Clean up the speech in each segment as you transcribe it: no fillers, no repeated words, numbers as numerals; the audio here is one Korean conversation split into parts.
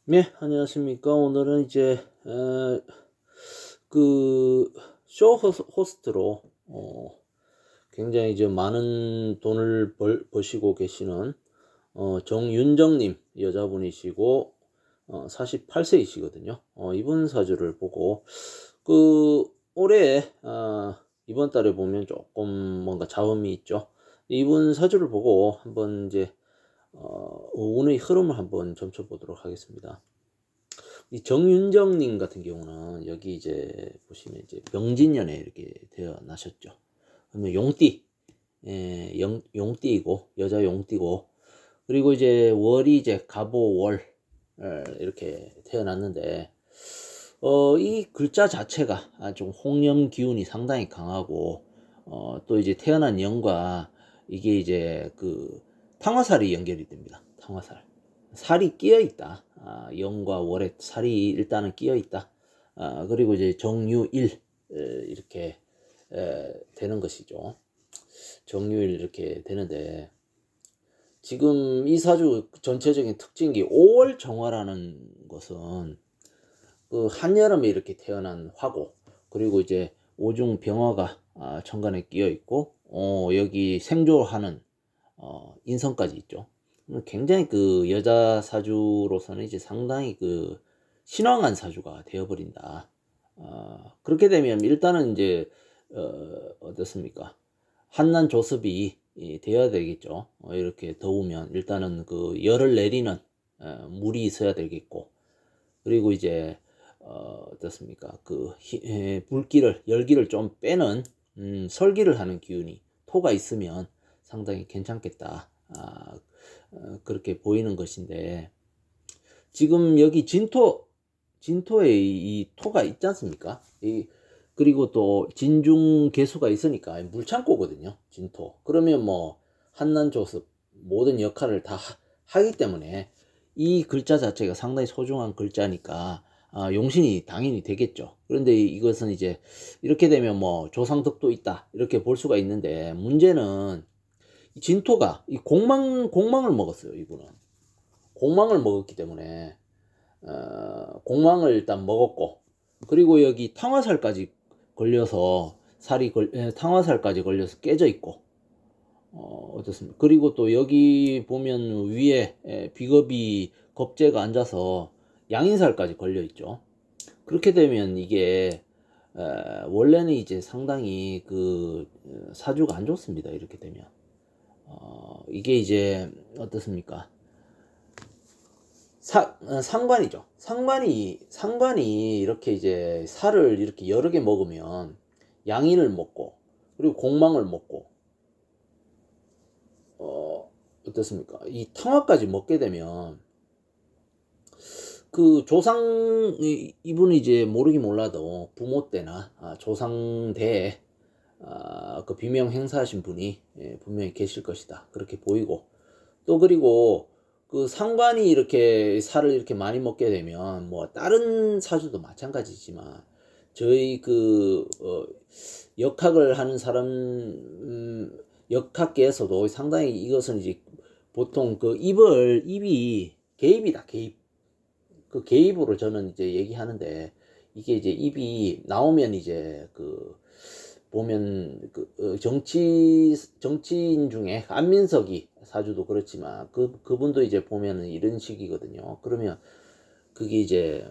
네, 안녕하십니까. 오늘은 이제 그 쇼 호스트로 굉장히 이제 많은 돈을 버시고 계시는 정윤정님 여자분이시고 48세이시거든요. 이분 사주를 보고 그 올해 이번 달에 보면 조금 뭔가 자음이 있죠. 이분 사주를 보고 한번 이제 운의 흐름을 한번 점쳐보도록 하겠습니다. 이 정윤정님 같은 경우는 여기 이제 보시면 이제 병진년에 이렇게 태어나셨죠. 그러면 용띠, 용띠이고 여자 용띠고, 그리고 이제 월이 이제 갑오월 이렇게 태어났는데 이 글자 자체가 좀 홍염 기운이 상당히 강하고 또 이제 태어난 년과 이게 이제 그 탕화살이 연결이 됩니다. 탕화살. 살이 끼어 있다. 영과 월에 살이 일단은 끼어 있다. 그리고 이제 정유일 이렇게 되는 것이죠. 정유일 이렇게 되는데, 지금 이 사주 전체적인 특징이 5월 정화라는 것은 그 한여름에 이렇게 태어난 화고, 그리고 이제 오중 병화가 천간에 끼어 있고 여기 생조하는 인성까지 있죠. 굉장히 그 여자 사주로서는 이제 상당히 그 신왕한 사주가 되어버린다. 그렇게 되면 일단은 이제 어떻습니까? 한난 조습이 되어야 되겠죠. 이렇게 더우면 일단은 그 열을 내리는 물이 있어야 되겠고, 그리고 이제 어떻습니까? 그 불기를 열기를 좀 빼는 설기를 하는 기운이 토가 있으면 상당히 괜찮겠다. 그렇게 보이는 것인데, 지금 여기 진토에 이 토가 있지 않습니까? 그리고 또 진중 개수가 있으니까 물창고거든요. 진토. 그러면 뭐 한난조습 모든 역할을 다 하기 때문에 이 글자 자체가 상당히 소중한 글자니까 용신이 당연히 되겠죠. 그런데 이것은 이제 이렇게 되면 뭐 조상덕도 있다 이렇게 볼 수가 있는데, 문제는 진토가 이 공망을 먹었어요. 이분은 공망을 먹었기 때문에 공망을 일단 먹었고, 그리고 여기 탕화살까지 걸려서 탕화살까지 걸려서 깨져 있고, 어떻습니까? 그리고 또 여기 보면 위에 비겁이 겁재가 앉아서 양인살까지 걸려 있죠. 그렇게 되면 이게 원래는 이제 상당히 그 사주가 안 좋습니다. 이렇게 되면 이게 이제 어떻습니까? 상관이죠. 상관이 이렇게 이제 살을 이렇게 여러 개 먹으면 양인을 먹고, 그리고 공망을 먹고, 어떻습니까? 이 탕화까지 먹게 되면 그 조상, 이분이 이제 모르긴 몰라도 부모 때나 조상 대에 그 비명 행사하신 분이 분명히 계실 것이다. 그렇게 보이고, 또 그리고 그 상관이 이렇게 살을 이렇게 많이 먹게 되면 뭐 다른 사주도 마찬가지지만 저희 그 역학을 하는 사람 역학계에서도 상당히 이것은 이제 보통 그 입이 개입이다, 개입. 그 개입으로 저는 이제 얘기하는데, 이게 이제 입이 나오면 이제 그 보면 그 정치인 중에 안민석이 사주도 그렇지만 그분도 이제 보면은 이런 식이거든요. 그러면 그게 이제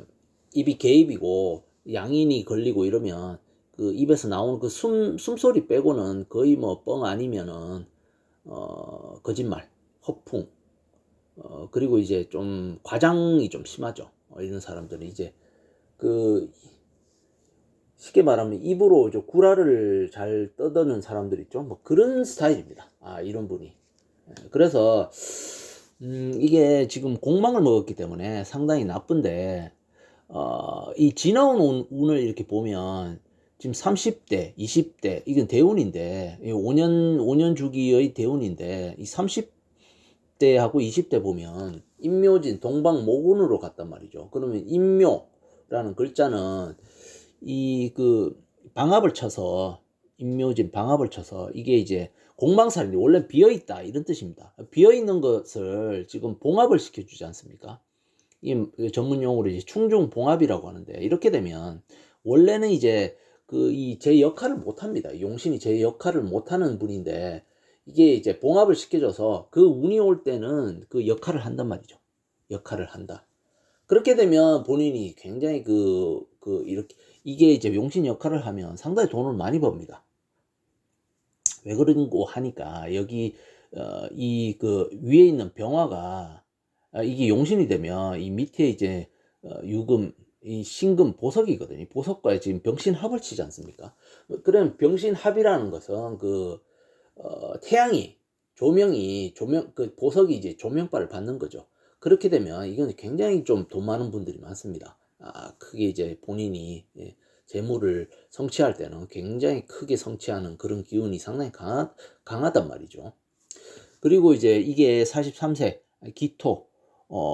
입이 개입이고 양인이 걸리고 이러면 그 입에서 나오는 그 숨소리 빼고는 거의 뭐 뻥 아니면은 거짓말, 허풍, 그리고 이제 좀 과장이 좀 심하죠. 이런 사람들은 이제 그 쉽게 말하면 입으로 저 구라를 잘 떠드는 사람들 있죠. 뭐 그런 스타일입니다. 이런 분이. 그래서 이게 지금 공망을 먹었기 때문에 상당히 나쁜데, 이 지나온 운을 이렇게 보면 지금 30대, 20대 이건 대운인데, 5년 주기의 대운인데, 이 30대하고 20대 보면 인묘진 동방모군으로 갔단 말이죠. 그러면 인묘라는 글자는 이 그 방압을 쳐서, 인묘진 방압을 쳐서 이게 이제 공방살인이 원래 비어 있다 이런 뜻입니다. 비어 있는 것을 지금 봉합을 시켜주지 않습니까? 이 전문 용어로 이제 충중봉합이라고 하는데, 이렇게 되면 원래는 이제 제 역할을 못 합니다. 용신이 제 역할을 못 하는 분인데, 이게 이제 봉합을 시켜줘서 그 운이 올 때는 그 역할을 한단 말이죠. 역할을 한다. 그렇게 되면 본인이 굉장히 이렇게, 이게 이제 용신 역할을 하면 상당히 돈을 많이 법니다. 왜 그런고 하니까, 여기, 위에 있는 병화가, 이게 용신이 되면 이 밑에 이제, 유금, 이 신금 보석이거든요. 보석과 지금 병신합을 치지 않습니까? 그럼 병신합이라는 것은 태양이, 보석이 이제 조명바를 받는 거죠. 그렇게 되면 이건 굉장히 좀 돈 많은 분들이 많습니다. 크게 이제 본인이, 예, 재물을 성취할 때는 굉장히 크게 성취하는 그런 기운이 상당히 강하단 말이죠. 그리고 이제 이게 43세 기토,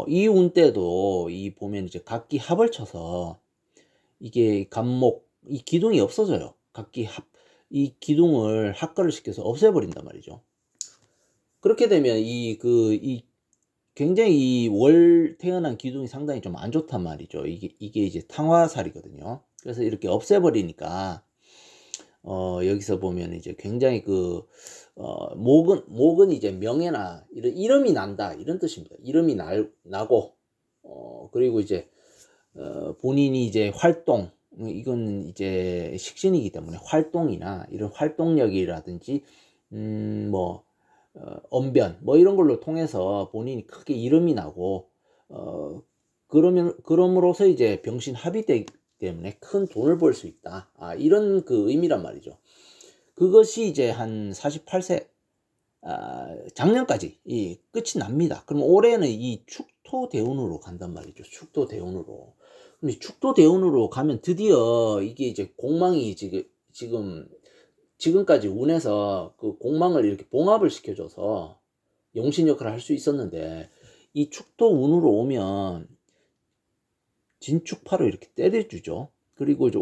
이 운 때도 보면 이제 각기 합을 쳐서 이게 간목, 이 기둥이 없어져요. 이 기둥을 합거를 시켜서 없애버린단 말이죠. 그렇게 되면 굉장히 월 태어난 기둥이 상당히 좀 안 좋단 말이죠. 이게 이제 탕화살이거든요. 그래서 이렇게 없애버리니까, 여기서 보면 이제 굉장히 목은 이제 명예나 이름이 난다, 이런 뜻입니다. 이름이 나고, 그리고 이제, 본인이 이제 활동, 이건 이제 식신이기 때문에 활동이나 이런 활동력이라든지, 뭐, 언변, 뭐 이런 걸로 통해서 본인이 크게 이름이 나고, 그럼으로써 이제 병신합이 되기 때문에 큰 돈을 벌 수 있다. 이런 의미란 말이죠. 그것이 이제 한 48세, 작년까지 끝이 납니다. 그럼 올해는 이 축토대운으로 간단 말이죠. 축토대운으로. 그럼 이 축토대운으로 가면 드디어 이게 이제 공망이 지금까지 운에서 그 공망을 이렇게 봉합을 시켜줘서 용신 역할을 할 수 있었는데, 이 축토운으로 오면 진축파로 이렇게 때려주죠. 그리고 이제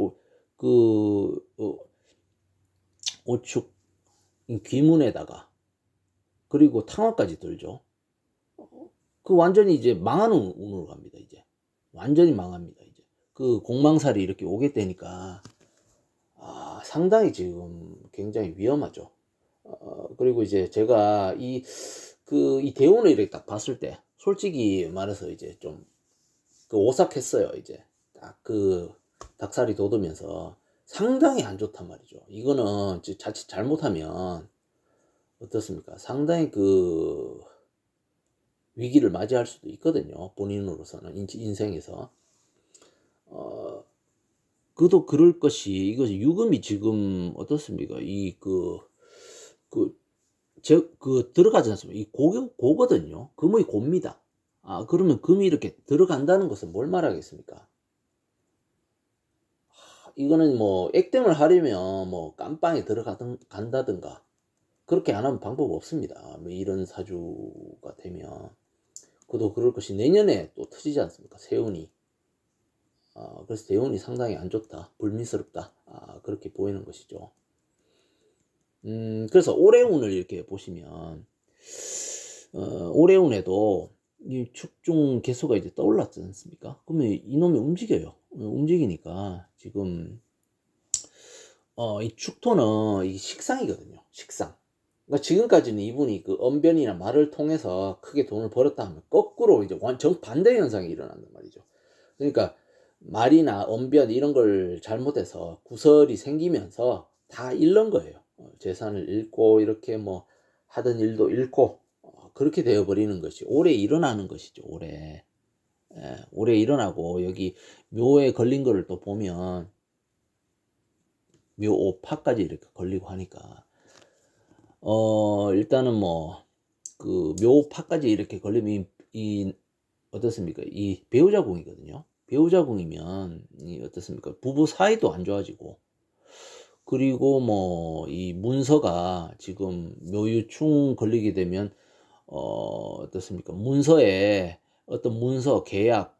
오축 귀문에다가 그리고 탕화까지 들죠. 완전히 이제 망하는 운으로 갑니다. 이제 완전히 망합니다. 이제 공망살이 이렇게 오게 되니까, 상당히 지금 굉장히 위험하죠. 그리고 이제 제가 이 대운을 이렇게 딱 봤을 때, 솔직히 말해서 이제 좀 오싹했어요. 이제 딱 닭살이 돋으면서 상당히 안 좋단 말이죠. 이거는 자칫 잘못하면 어떻습니까? 상당히 위기를 맞이할 수도 있거든요. 본인으로서는 인생에서. 그도 그럴 것이, 이거 유금이 지금 어떻습니까? 들어가지 않습니까? 이 고거든요. 금의 고입니다. 그러면 금이 이렇게 들어간다는 것은 뭘 말하겠습니까? 이거는 뭐 액땜을 하려면 뭐 깜빵에 간다든가, 그렇게 안 하면 방법 없습니다. 뭐 이런 사주가 되면. 그도 그럴 것이, 내년에 또 터지지 않습니까? 세운이. 그래서 대운이 상당히 안 좋다, 불미스럽다, 그렇게 보이는 것이죠. 그래서 올해운을 이렇게 보시면, 올해운에도 이 축중 개수가 이제 떠올랐지 않습니까? 그러면 이놈이 움직여요. 움직이니까 지금, 이 축토는 이 식상이거든요. 식상. 그러니까 지금까지는 이분이 언변이나 말을 통해서 크게 돈을 벌었다 하면, 거꾸로 이제 정반대 현상이 일어난단 말이죠. 그러니까 말이나 언변 이런 걸 잘못해서 구설이 생기면서 다 잃는 거예요. 재산을 잃고, 이렇게 뭐 하던 일도 잃고, 그렇게 되어버리는 것이 올해 일어나는 것이죠. 올해 일어나고, 여기 묘에 걸린 거를 또 보면 묘오파까지 이렇게 걸리고 하니까, 일단은 뭐 묘파까지 이렇게 걸리면 어떻습니까? 이 배우자궁이거든요. 배우자궁이면 어떻습니까? 부부 사이도 안 좋아지고, 그리고 뭐 이 문서가 지금 묘유충 걸리게 되면, 어떻습니까? 문서에 어떤 문서, 계약,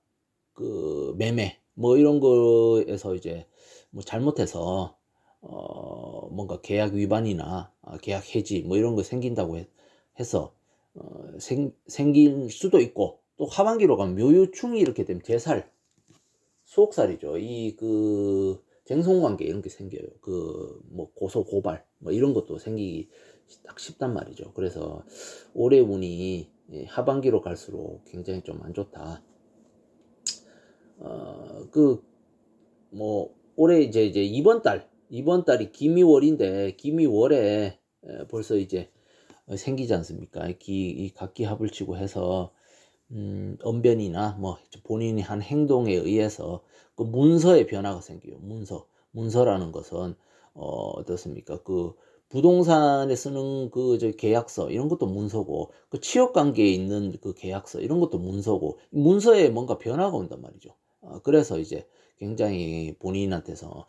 매매 뭐 이런 거에서 이제 뭐 잘못해서 뭔가 계약 위반이나 계약 해지 뭐 이런 거 생긴다고 해서 생길 수도 있고, 또 하반기로 가면 묘유충이 이렇게 되면 제살, 수옥살이죠. 이 그 쟁송관계 이런 게 생겨요. 그 뭐 고소 고발 뭐 이런 것도 생기기 딱 쉽단 말이죠. 그래서 올해 운이 하반기로 갈수록 굉장히 좀 안 좋다. 그 뭐 올해 이제 이번 달이 기미월인데 기미월에 벌써 이제 생기지 않습니까? 이 각기합을치고 해서 언변이나 뭐 본인이 한 행동에 의해서 그 문서의 변화가 생겨요. 문서라는 것은 어떻습니까? 그 부동산에 쓰는 그 저 계약서 이런 것도 문서고, 그 취업 관계에 있는 그 계약서 이런 것도 문서고, 문서에 뭔가 변화가 온단 말이죠. 그래서 이제 굉장히 본인한테서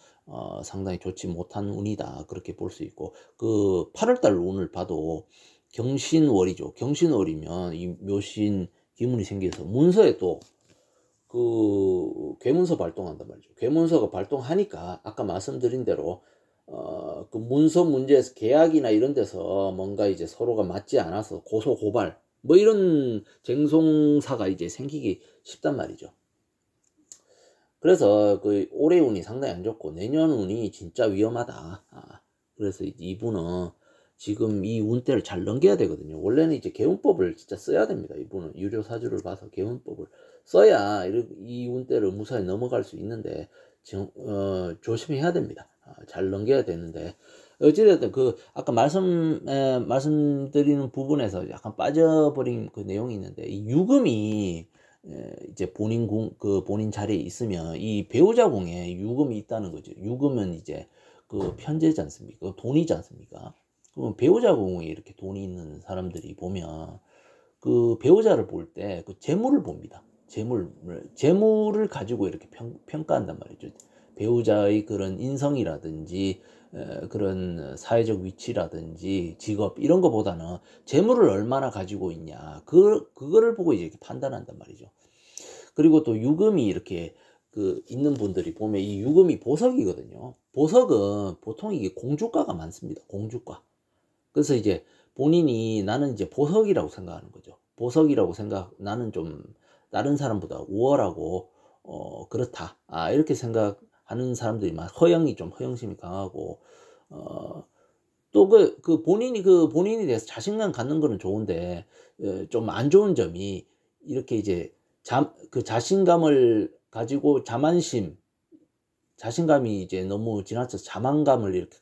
상당히 좋지 못한 운이다 그렇게 볼 수 있고, 그 8월달 운을 봐도 경신월이죠. 경신월이면 이 묘신 기문이 생겨서 문서에 또 그 괴문서 발동한단 말이죠. 괴문서가 발동하니까 아까 말씀드린 대로 그 문서 문제에서 계약이나 이런 데서 뭔가 이제 서로가 맞지 않아서 고소 고발 뭐 이런 쟁송사가 이제 생기기 쉽단 말이죠. 그래서 그 올해 운이 상당히 안 좋고 내년 운이 진짜 위험하다. 그래서 이분은 지금 이 운대를 잘 넘겨야 되거든요. 원래는 이제 개운법을 진짜 써야 됩니다. 이분은 유료 사주를 봐서 개운법을 써야 이 운대를 무사히 넘어갈 수 있는데 조심해야 됩니다. 잘 넘겨야 되는데 어찌됐든 그 아까 말씀드리는 부분에서 약간 빠져버린 그 내용이 있는데, 이 유금이 이제 본인 자리에 있으면 이 배우자 궁에 유금이 있다는 거죠. 유금은 이제 그 편재지 않습니까? 돈이지 않습니까? 그럼 배우자 궁에 이렇게 돈이 있는 사람들이 보면 그 배우자를 볼 때 그 재물을 봅니다. 재물을 가지고 이렇게 평가한단 말이죠. 배우자의 그런 인성이라든지 그런 사회적 위치라든지 직업 이런 거보다는 재물을 얼마나 가지고 있냐, 그거를 보고 이제 판단한단 말이죠. 그리고 또 유금이 이렇게 그 있는 분들이 보면 이 유금이 보석이거든요. 보석은 보통 이게 공주가가 많습니다. 공주가. 그래서 이제 본인이 나는 이제 보석이라고 생각하는 거죠. 보석이라고 나는 좀 다른 사람보다 우월하고 그렇다. 이렇게 생각하는 사람들이 허영심이 강하고 또 본인이 대해서 자신감 갖는 거는 좋은데 좀 안 좋은 점이 이렇게 이제 그 자신감을 가지고 자신감이 이제 너무 지나쳐서 자만감을 이렇게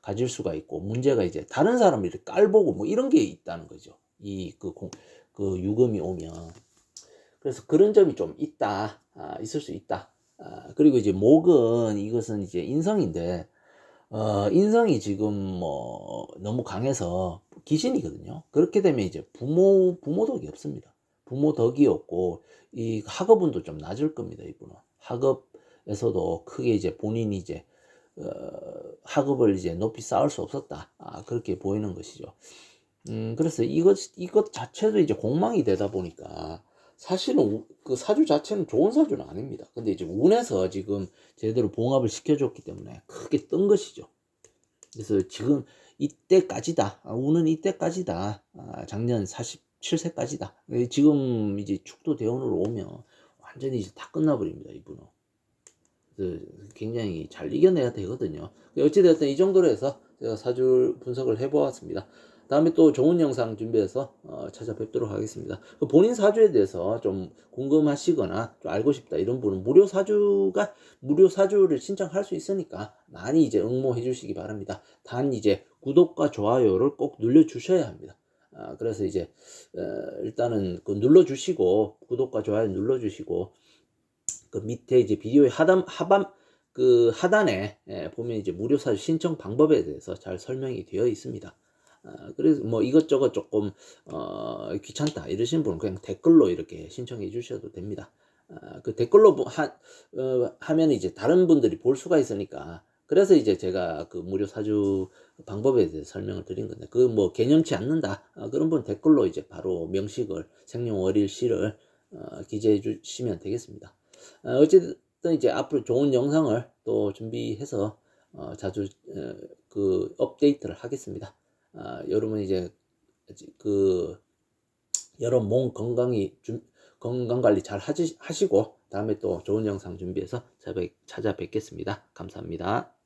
가질 수가 있고, 문제가 이제 다른 사람을 이렇게 깔보고 뭐 이런 게 있다는 거죠. 그 유금이 오면. 그래서 그런 점이 좀 있을 수 있다. 그리고 이제 목은 이것은 이제 인성인데, 인성이 지금 뭐 너무 강해서 귀신이거든요. 그렇게 되면 이제 부모 덕이 없습니다. 부모 덕이 없고 이 학업운도 좀 낮을 겁니다. 이분은 학업에서도 크게 이제 본인이 이제 어, 학업을 이제 높이 쌓을 수 없었다. 그렇게 보이는 것이죠. 그래서 이것 자체도 이제 공망이 되다 보니까 사실은 그 사주 자체는 좋은 사주는 아닙니다. 근데 이제 운에서 지금 제대로 봉합을 시켜줬기 때문에 크게 뜬 것이죠. 그래서 지금 이때까지다. 운은 이때까지다. 작년 47세까지다. 지금 이제 축도 대운으로 오면 완전히 이제 다 끝나버립니다. 이분은. 굉장히 잘 이겨내야 되거든요. 어찌되었든 이 정도로 해서 제가 사주 분석을 해보았습니다. 다음에 또 좋은 영상 준비해서 찾아뵙도록 하겠습니다. 본인 사주에 대해서 좀 궁금하시거나 좀 알고 싶다 이런 분은 무료 사주를 신청할 수 있으니까 많이 이제 응모해 주시기 바랍니다. 단 이제 구독과 좋아요를 꼭 눌러 주셔야 합니다. 그래서 이제 일단은 그 눌러주시고, 구독과 좋아요 눌러주시고, 그 밑에 이제 비디오의 하단에 보면 이제 무료 사주 신청 방법에 대해서 잘 설명이 되어 있습니다. 그래서 뭐 이것저것 조금 귀찮다 이러신 분은 그냥 댓글로 이렇게 신청해 주셔도 됩니다. 그 댓글로 하면 이제 다른 분들이 볼 수가 있으니까, 그래서 이제 제가 그 무료 사주 방법에 대해서 설명을 드린 건데, 그 뭐 개념치 않는다 그런 분 댓글로 이제 바로 명식을 생년월일시를 기재해 주시면 되겠습니다. 어쨌든 이제 앞으로 좋은 영상을 또 준비해서 자주 그 업데이트를 하겠습니다. 여러분 이제 그 여러분 몸 건강 관리 잘 하시고 다음에 또 좋은 영상 준비해서 찾아뵙겠습니다. 감사합니다.